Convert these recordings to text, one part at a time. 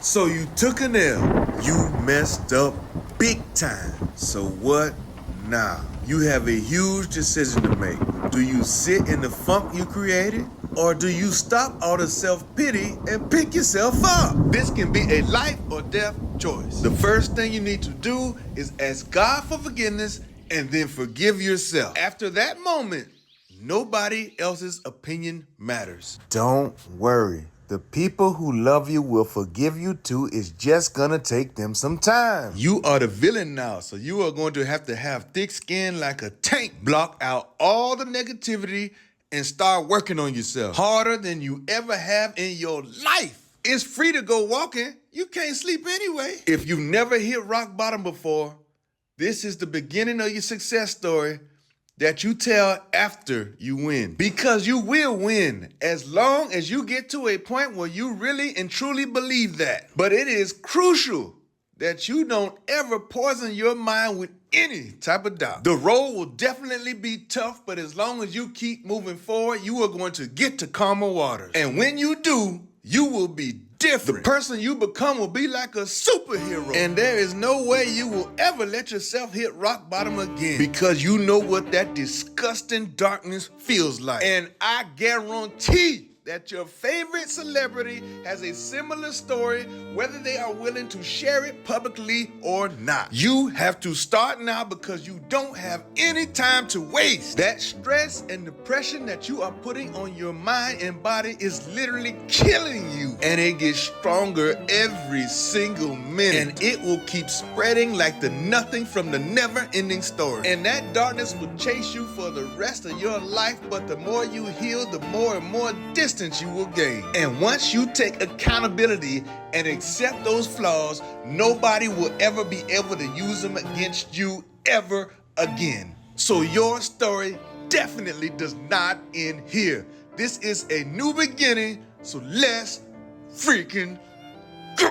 So you took an L. You messed up big time. So what now? You have a huge decision to make. Do you sit in the funk you created? Or do you stop all the self-pity and pick yourself up? This can be a life or death choice. The first thing you need to do is ask God for forgiveness and then forgive yourself. After that moment, nobody else's opinion matters. Don't worry. The people who love you will forgive you too. It's just gonna take them some time. You are the villain now, so you are going to have thick skin like a tank. Block out all the negativity and start working on yourself. Harder than you ever have in your life. It's free to go walking. You can't sleep anyway. If you've never hit rock bottom before, this is the beginning of your success story that you tell after you win. Because you will win as long as you get to a point where you really and truly believe that. But it is crucial that you don't ever poison your mind with any type of doubt. The road will definitely be tough, but as long as you keep moving forward, you are going to get to calmer waters. And when you do, you will be different. The person you become will be like a superhero. And there is no way you will ever let yourself hit rock bottom again, because you know what that disgusting darkness feels like. And I guarantee that your favorite celebrity has a similar story, whether they are willing to share it publicly or not. You have to start now because you don't have any time to waste. That stress and depression that you are putting on your mind and body is literally killing you. And it gets stronger every single minute. And it will keep spreading like the nothing from the never-ending story. And that darkness will chase you for the rest of your life, but the more you heal, the more and more distance you will gain. And once you take accountability and accept those flaws, nobody will ever be able to use them against you ever again. So your story definitely does not end here. This is a new beginning, so let's freaking go.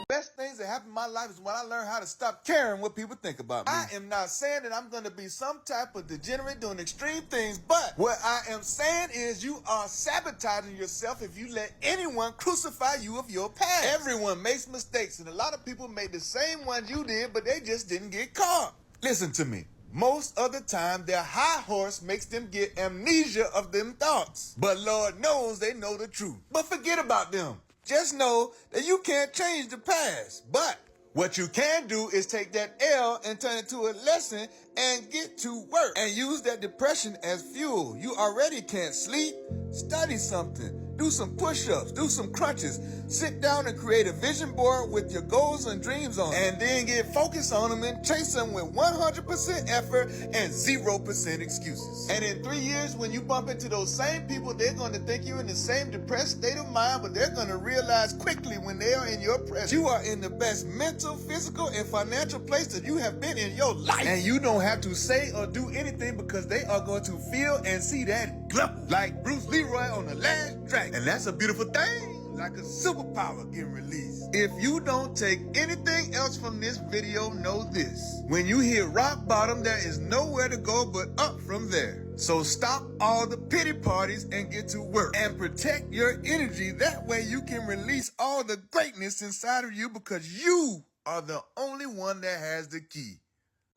Best things that happened in my life is when I learned how to stop caring what people think about me. I am not saying that I'm going to be some type of degenerate doing extreme things, but what I am saying is you are sabotaging yourself if you let anyone crucify you of your past. Everyone makes mistakes, and a lot of people made the same ones you did, but they just didn't get caught. Listen to me. Most of the time, their high horse makes them get amnesia of them thoughts. But Lord knows they know the truth. But forget about them. Just know that you can't change the past. But what you can do is take that L and turn it to a lesson and get to work. And use that depression as fuel. You already can't sleep. Study something. Do some push-ups. Do some crunches. Sit down and create a vision board with your goals and dreams on it. And then get focused on them and chase them with 100% effort and 0% excuses. And in 3 years, when you bump into those same people, they're going to think you're in the same depressed state of mind, but they're going to realize quickly when they are in your presence, you are in the best mental, physical, and financial place that you have been in your life. And you don't have to say or do anything because they are going to feel and see that glow. Like Bruce Leroy on The Last Dragon. And that's a beautiful thing, like a superpower getting released. If you don't take anything else from this video, know this. When you hit rock bottom, there is nowhere to go but up from there. So stop all the pity parties and get to work. And protect your energy. That way you can release all the greatness inside of you, because you are the only one that has the key.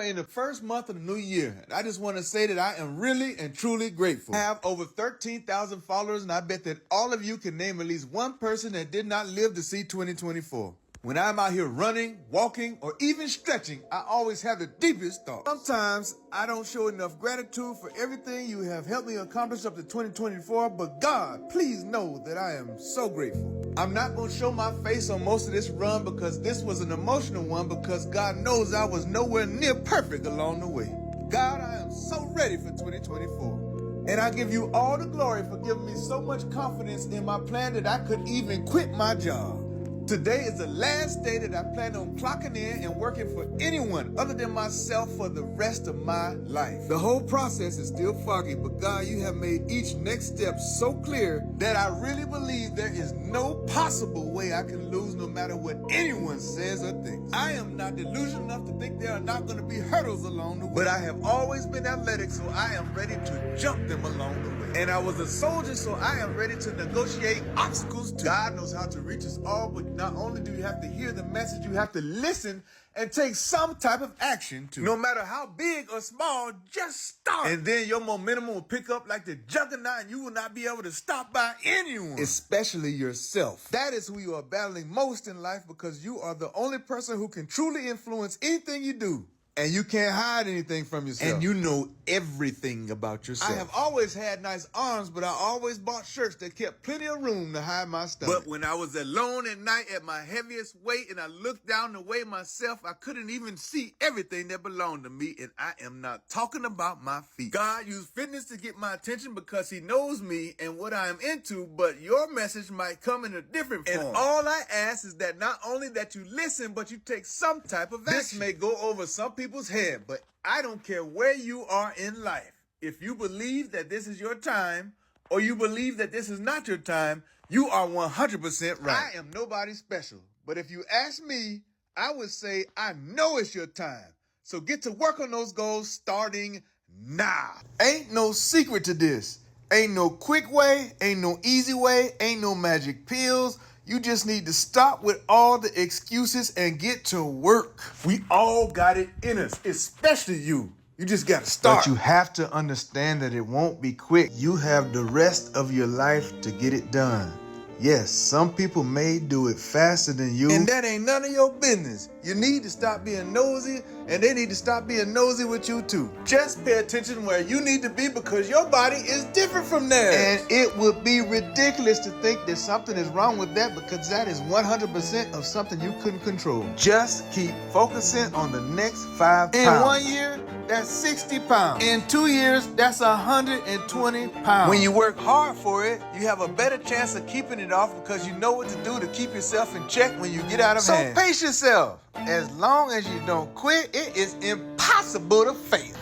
In the first month of the new year, I just want to say that I am really and truly grateful. I have over 13,000 followers, and I bet that all of you can name at least one person that did not live to see 2024. When I'm out here running, walking, or even stretching, I always have the deepest thoughts. Sometimes I don't show enough gratitude for everything you have helped me accomplish up to 2024, but God, please know that I am so grateful. I'm not going to show my face on most of this run because this was an emotional one, because God knows I was nowhere near perfect along the way. God, I am so ready for 2024. And I give you all the glory for giving me so much confidence in my plan that I could even quit my job. Today is the last day that I plan on clocking in and working for anyone other than myself for the rest of my life. The whole process is still foggy, but God, you have made each next step so clear that I really believe there is no possible way I can lose, no matter what anyone says or thinks. I am not delusional enough to think there are not going to be hurdles along the way, but I have always been athletic, so I am ready to jump them along the way. And I was a soldier, so I am ready to negotiate obstacles too. God knows how to reach us all, but not only do you have to hear the message, you have to listen and take some type of action too. No matter how big or small, just start. And then your momentum will pick up like the juggernaut, and you will not be able to stop by anyone, especially yourself. That is who you are battling most in life, because you are the only person who can truly influence anything you do. And you can't hide anything from yourself. And you know everything about yourself. I have always had nice arms, but I always bought shirts that kept plenty of room to hide my stomach. But when I was alone at night at my heaviest weight and I looked down to weigh myself, I couldn't even see everything that belonged to me. And I am not talking about my feet. God used fitness to get my attention because he knows me and what I am into, but your message might come in a different form. And all I ask is that not only that you listen, but you take some type of action. This may go over some people's head, but I don't care where you are in life. If you believe that this is your time, or you believe that this is not your time, you are 100% right. I am nobody special, but if you ask me, I would say I know it's your time. So get to work on those goals starting now. Ain't no secret to this. Ain't no quick way, ain't no easy way, ain't no magic pills. You just need to stop with all the excuses and get to work. We all got it in us, especially you. You just got to start. But you have to understand that it won't be quick. You have the rest of your life to get it done. Yes, some people may do it faster than you, and that ain't none of your business. You need to stop being nosy, and they need to stop being nosy with you too. Just pay attention where you need to be, because your body is different from theirs. And it would be ridiculous to think that something is wrong with that, because that is 100% of something you couldn't control. Just keep focusing on the next 5 pounds. In 1 year, that's 60 pounds. In 2 years, that's 120 pounds. When you work hard for it, you have a better chance of keeping it off, because you know what to do to keep yourself in check when you get out of hand. So pace yourself. As long as you don't quit, it is impossible to fail.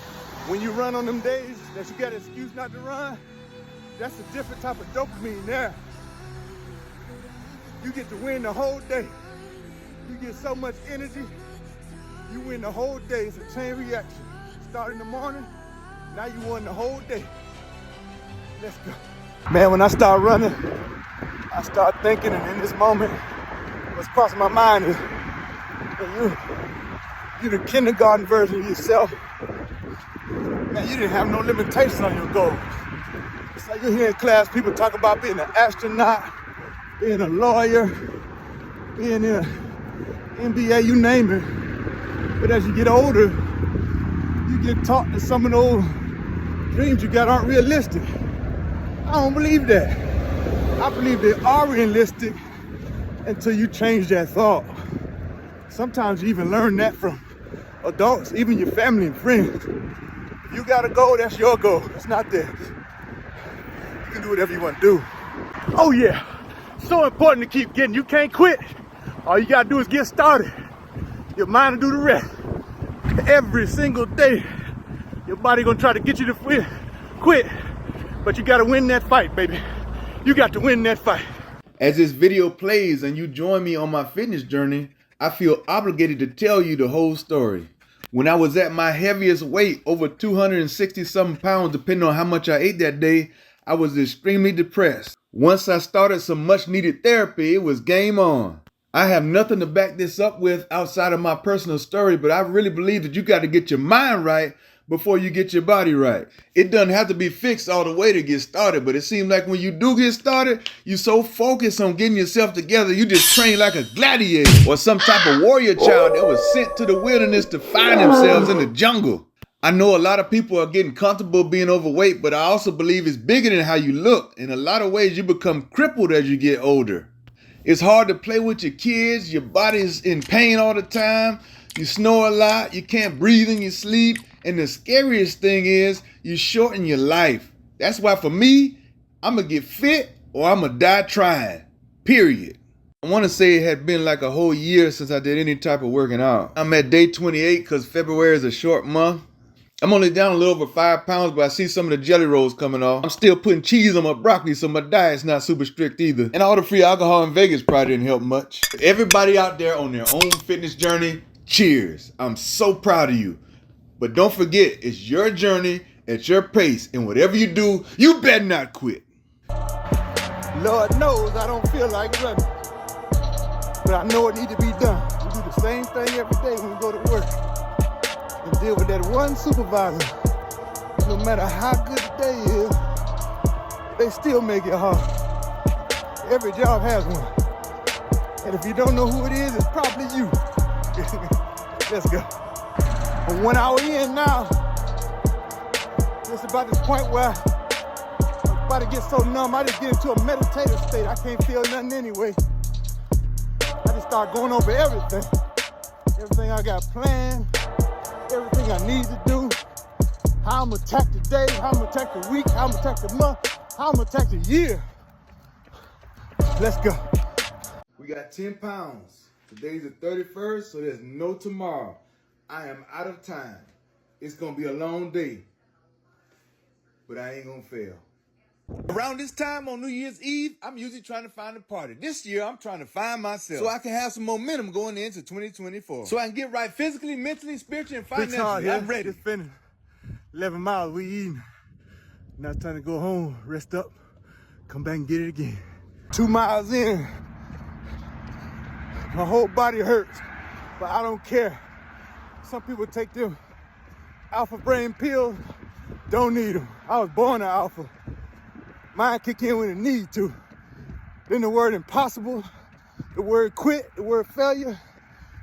When you run on them days that you got an excuse not to run, that's a different type of dopamine there. You get to win the whole day. You get so much energy, you win the whole day. It's a chain reaction. Start in the morning, now you won the whole day. Let's go. Man, when I start running, I start thinking, and in this moment, what's crossing my mind is you're the kindergarten version of yourself. Man, you didn't have no limitations on your goals. It's like you're here in class, people talk about being an astronaut, being a lawyer, being in NBA, you name it. But as you get older, you get taught that some of those dreams you got aren't realistic. I don't believe that. I believe they are realistic until you change that thought. Sometimes you even learn that from adults, even your family and friends. If you got a goal, that's your goal. It's not theirs. You can do whatever you want to do. Oh yeah, so important to keep getting. You can't quit. All you gotta do is get started. Your mind will do the rest. Every single day, your body gonna try to get you to quit, but you gotta win that fight, baby. You got to win that fight. As this video plays and you join me on my fitness journey, I feel obligated to tell you the whole story. When I was at my heaviest weight, over 260 something pounds, depending on how much I ate that day, I was extremely depressed. Once I started some much needed therapy, it was game on. I have nothing to back this up with outside of my personal story, but I really believe that you got to get your mind right before you get your body right. It doesn't have to be fixed all the way to get started, but it seems like when you do get started, you're so focused on getting yourself together, you just train like a gladiator or some type of warrior child that was sent to the wilderness to find themselves in the jungle. I know a lot of people are getting comfortable being overweight, but I also believe it's bigger than how you look. In a lot of ways, you become crippled as you get older. It's hard to play with your kids. Your body's in pain all the time. You snore a lot. You can't breathe in your sleep. And the scariest thing is you shorten your life. That's why for me, I'm going to get fit or I'm going to die trying. Period. I want to say it had been like a whole year since I did any type of working out. I'm at day 28 because February is a short month. I'm only down a little over 5 pounds, but I see some of the jelly rolls coming off. I'm still putting cheese on my broccoli, so my diet's not super strict either. And all the free alcohol in Vegas probably didn't help much. Everybody out there on their own fitness journey, cheers. I'm so proud of you. But don't forget, it's your journey at your pace, and whatever you do, you better not quit. Lord knows I don't feel like running, but I know it needs to be done. We do the same thing every day when we go to work and deal with that one supervisor. No matter how good the day is, they still make it hard. Every job has one. And if you don't know who it is, it's probably you. Let's go. But 1 hour in now, it's about this point where I'm about to get so numb, I just get into a meditative state. I can't feel nothing anyway. I just start going over everything. Everything I got planned, everything I need to do, how I'm gonna attack the day, how I'm gonna attack the week, how I'm gonna attack the month, how I'm gonna attack the year. Let's go. We got 10 pounds. Today's the 31st, so there's no tomorrow. I am out of time. It's gonna be a long day, but I ain't gonna fail. Around this time on New Year's Eve, I'm usually trying to find a party. This year, I'm trying to find myself so I can have some momentum going into 2024. So I can get right physically, mentally, spiritually, and financially. I'm ready. Just finished 11 miles, we eating. Now it's time to go home, rest up, come back and get it again. 2 miles in, my whole body hurts, but I don't care. Some people take them alpha brain pills, don't need them. I was born an alpha. Mine kick in when it need to. Then the word impossible, the word quit, the word failure,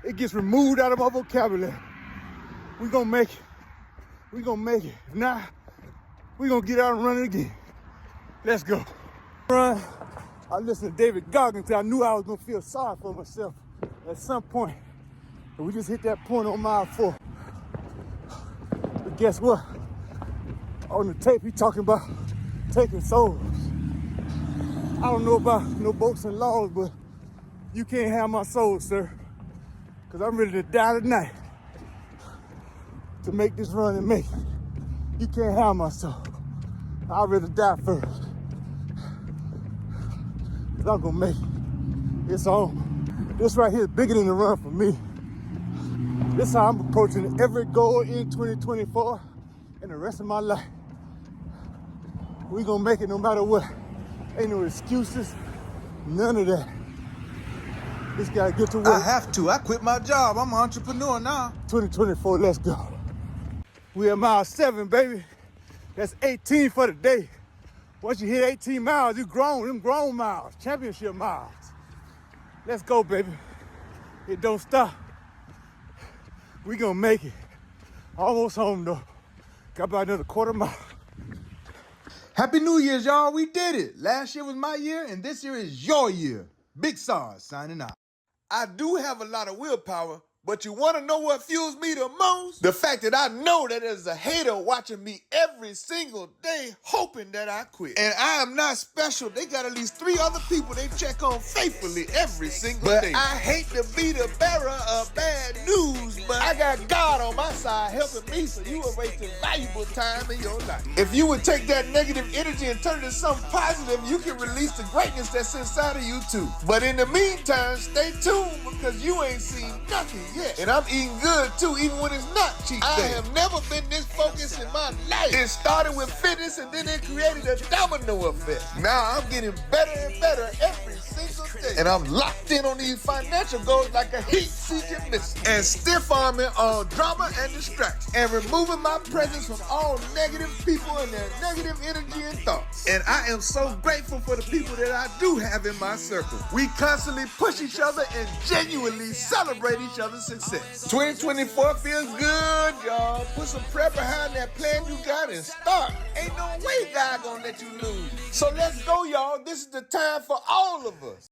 it gets removed out of my vocabulary. We gonna make it. We gonna make it. If not, we gonna get out and run it again. Let's go. Run. I listened to David Goggins. I knew I was gonna feel sorry for myself at some point. And we just hit that point on mile 4. But guess what? On the tape, he talking about taking souls. I don't know about no boats and laws, but you can't have my soul, sir. Because I'm ready to die tonight to make this run and make it. You can't have my soul. I'd rather die first. Because I'm going to make it. It's on. This right here is bigger than the run for me. This is how I'm approaching every goal in 2024 and the rest of my life. We gonna make it no matter what. Ain't no excuses, none of that. Just gotta get to work. I have to. I quit my job. I'm an entrepreneur now. 2024, let's go. We at mile 7, baby. That's 18 for the day. Once you hit 18 miles, you grown. Them grown miles, championship miles. Let's go, baby. It don't stop. We gonna make it. Almost home though. Got about another quarter mile. Happy New Year's, y'all. We did it. Last year was my year, and this year is your year. Big SARS signing out. I do have a lot of willpower, but you want to know what fuels me the most? The fact that I know that there's a hater watching me every single day, hoping that I quit. And I am not special. They got at least 3 other people they check on faithfully every single day. But I hate to be the bearer of bad news, but I got God on my side helping me, so you are wasting valuable time in your life. If you would take that negative energy and turn it into something positive, you can release the greatness that's inside of you too. But in the meantime, stay tuned because you ain't seen nothing yet. And I'm eating good too, even when it's not cheap day. I have never been this focused in my life. It started with fitness and then it created a domino effect. Now I'm getting better and better every single day. And I'm locked in on these financial goals like a heat-seeking missile. And stiff-arming all drama and distraction. And removing my presence from all negative people and their negative energy and thoughts. And I am so grateful for the people that I do have in my circle. We constantly push each other and genuinely celebrate each other's success. 2024 feels good, y'all. Put some prayer behind that plan you got and start. Ain't no way God gonna let you lose. So let's go, y'all. This is the time for all of us.